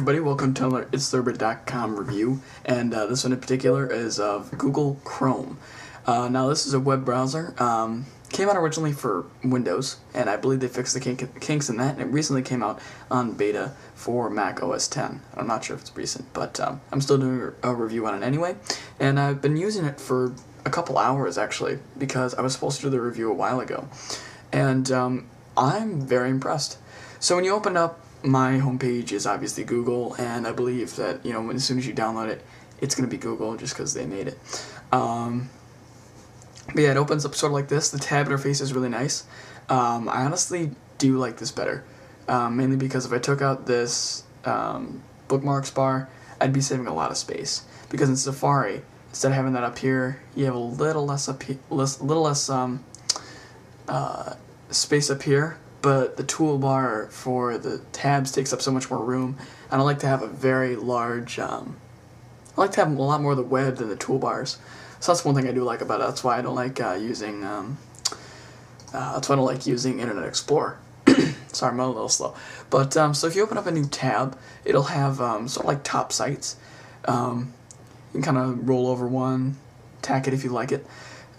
everybody, welcome to another itstherbit.com review, and this one in particular is of Google Chrome. Now this is a web browser, came out originally for Windows, and I believe they fixed the kinks in that, and it recently came out on beta for Mac OS X. I'm not sure if it's recent, but I'm still doing a review on it anyway, and I've been using it for a couple hours actually, because I was supposed to do the review a while ago, and I'm very impressed. So when you open up, my homepage is obviously Google, and I believe that, you know, as soon as you download it, it's going to be Google just because they made it. But yeah, it opens up sort of like this. The tab interface is really nice. I honestly do like this better, mainly because if I took out this bookmarks bar, I'd be saving a lot of space. Because in Safari, instead of having that up here, you have a little less space up here. But the toolbar for the tabs takes up so much more room, and I like to have a very large, I like to have a lot more of the web than the toolbars. So that's one thing I do like about it. That's why I don't like using, that's why I don't like using Internet Explorer. Sorry, I'm a little slow. But, so if you open up a new tab, it'll have sort of like top sites. You can kind of roll over one, tack it if you like it,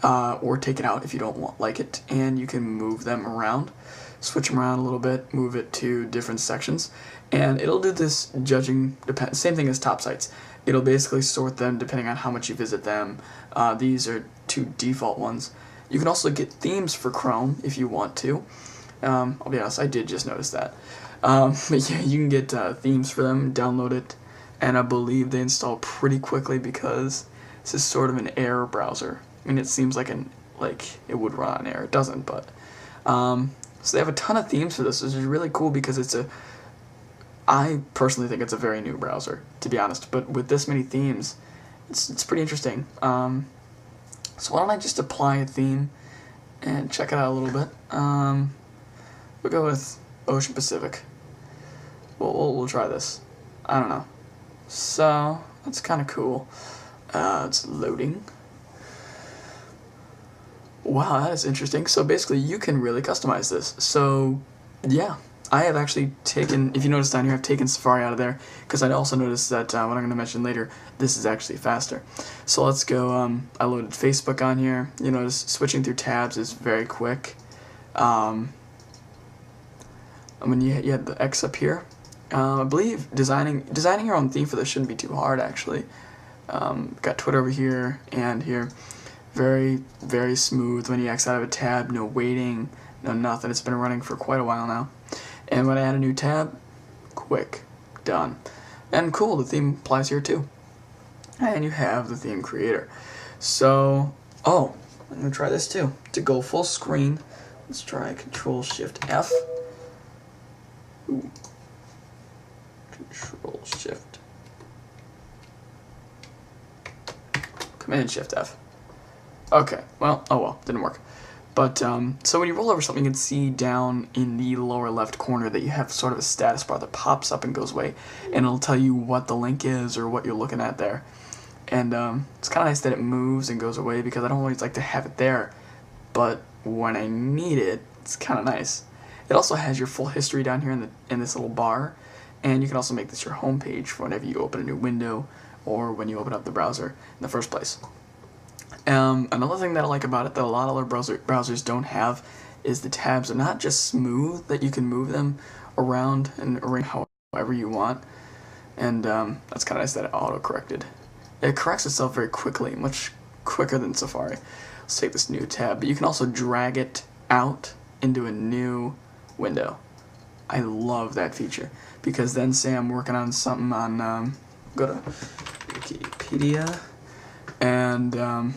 or take it out if you don't like it, and you can move them around. Switch them around a little bit, move it to different sections, and it'll do this judging, same thing as top sites. It'll basically sort them depending on how much you visit them. These are two default ones. You can also get themes for Chrome if you want to. I'll be honest, I did just notice that. But yeah, you can get themes for them, download it, and I believe they install pretty quickly because this is sort of an Air browser. I mean, it seems like it would run on Air. It doesn't, but so they have a ton of themes for this, which is really cool because I personally think it's a very new browser, to be honest, but with this many themes, it's pretty interesting. So why don't I just apply a theme and check it out a little bit. We'll go with Ocean Pacific. We'll try this. I don't know. So, that's kind of cool. It's loading. Wow, that is interesting. So basically, you can really customize this. So, yeah, I have actually taken, if you notice down here, I've taken Safari out of there, because I also noticed that, what I'm going to mention later, this is actually faster. So let's go, I loaded Facebook on here. You notice switching through tabs is very quick. I mean, you had the X up here. I believe designing your own theme for this shouldn't be too hard, actually. Got Twitter over here and here. Very, very smooth when you X out of a tab, no waiting, no nothing. It's been running for quite a while now. And when I add a new tab, quick, done. And cool, the theme applies here too. And you have the theme creator. So, I'm gonna try this too. To go full screen, let's try Control-Shift-F. Ooh. Control-Shift. Command-Shift-F. Okay, well, didn't work. But, so when you roll over something, you can see down in the lower left corner that you have sort of a status bar that pops up and goes away, and it'll tell you what the link is or what you're looking at there. And, it's kind of nice that it moves and goes away because I don't always like to have it there, but when I need it, it's kind of nice. It also has your full history down here in this little bar, and you can also make this your home page for whenever you open a new window or when you open up the browser in the first place. Another thing that I like about it that a lot of other browsers don't have is the tabs are not just smooth, that you can move them around and arrange however you want, and that's kind of nice that it auto-corrected. It corrects itself very quickly, much quicker than Safari. Let's take this new tab, but you can also drag it out into a new window. I love that feature, because then say I'm working on something on, go to Wikipedia, and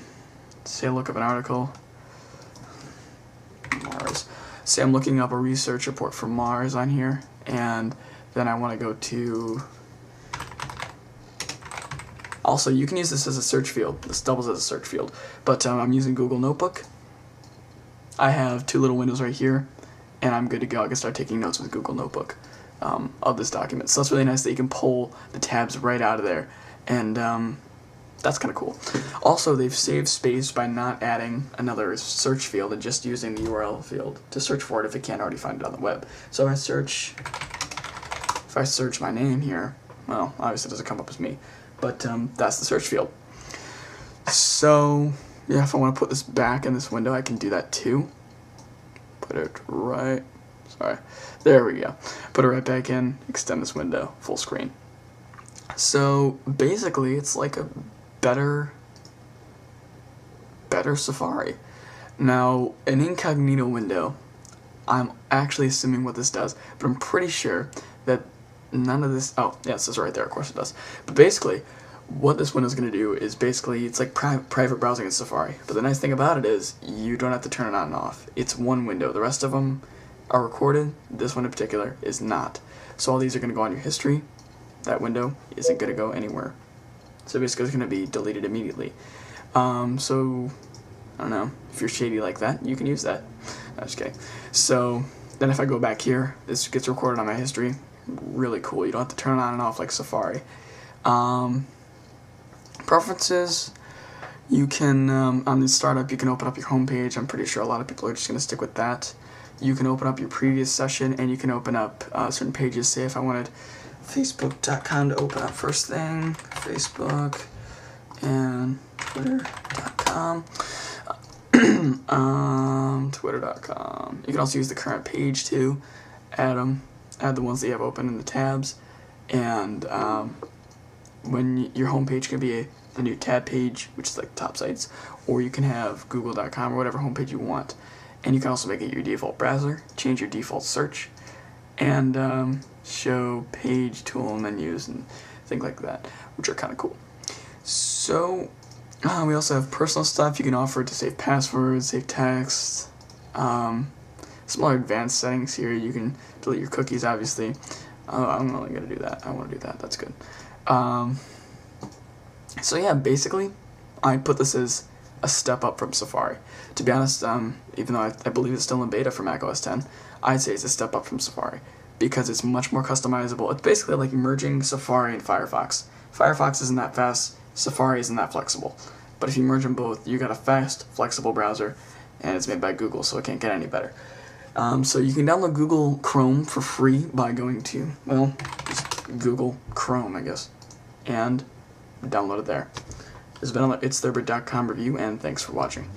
say I look up an article, Mars. Say I'm looking up a research report for Mars on here, and then I want to go to, also you can use this as a search field, this doubles as a search field, but I'm using Google Notebook. I have two little windows right here, and I'm good to go. I can start taking notes with Google Notebook of this document. So it's really nice that you can pull the tabs right out of there, and that's kind of cool. Also, they've saved space by not adding another search field and just using the URL field to search for it if it can't already find it on the web. So if I search my name here, well, obviously it doesn't come up as me, but that's the search field. So yeah, if I want to put this back in this window, I can do that too. Put it right, sorry, there we go. Put it right back in, extend this window, full screen. So basically it's like a better Safari. Now, an incognito window, I'm actually assuming what this does, but I'm pretty sure that none of this, oh, yeah, it says right there, of course it does. But basically, what this window is going to do is basically, it's like private browsing in Safari. But the nice thing about it is, you don't have to turn it on and off. It's one window. The rest of them are recorded. This one in particular is not. So all these are going to go on your history. That window isn't going to go anywhere. So basically it's going to be deleted immediately. So, I don't know, if you're shady like that, you can use that. I'm just kidding. So, then if I go back here, this gets recorded on my history. Really cool. You don't have to turn it on and off like Safari. Preferences, you can, on the startup, you can open up your home page. I'm pretty sure a lot of people are just going to stick with that. You can open up your previous session, and you can open up certain pages. Say if I wanted Facebook.com to open up first thing, Facebook, and Twitter.com. Twitter.com. You can also use the current page too. Add them. Add the ones that you have open in the tabs. And when your home page can be a new tab page, which is like top sites, or you can have Google.com or whatever homepage you want. And you can also make it your default browser, change your default search, and show page tool menus and things like that, which are kind of cool. So we also have personal stuff. You can offer to save passwords, save text, some more advanced settings here. You can delete your cookies, obviously. I'm only going to do that. I want to do that. That's good. So yeah, basically, I put this as a step up from Safari. To be honest, even though I believe it's still in beta for macOS 10, I'd say it's a step up from Safari because it's much more customizable. It's basically like merging Safari and Firefox. Firefox isn't that fast, Safari isn't that flexible. But if you merge them both, you got a fast, flexible browser, and it's made by Google, so it can't get any better. So you can download Google Chrome for free by going to, well, just Google Chrome, I guess, and download it there. This has been a It's Thurbert.com review, and thanks for watching.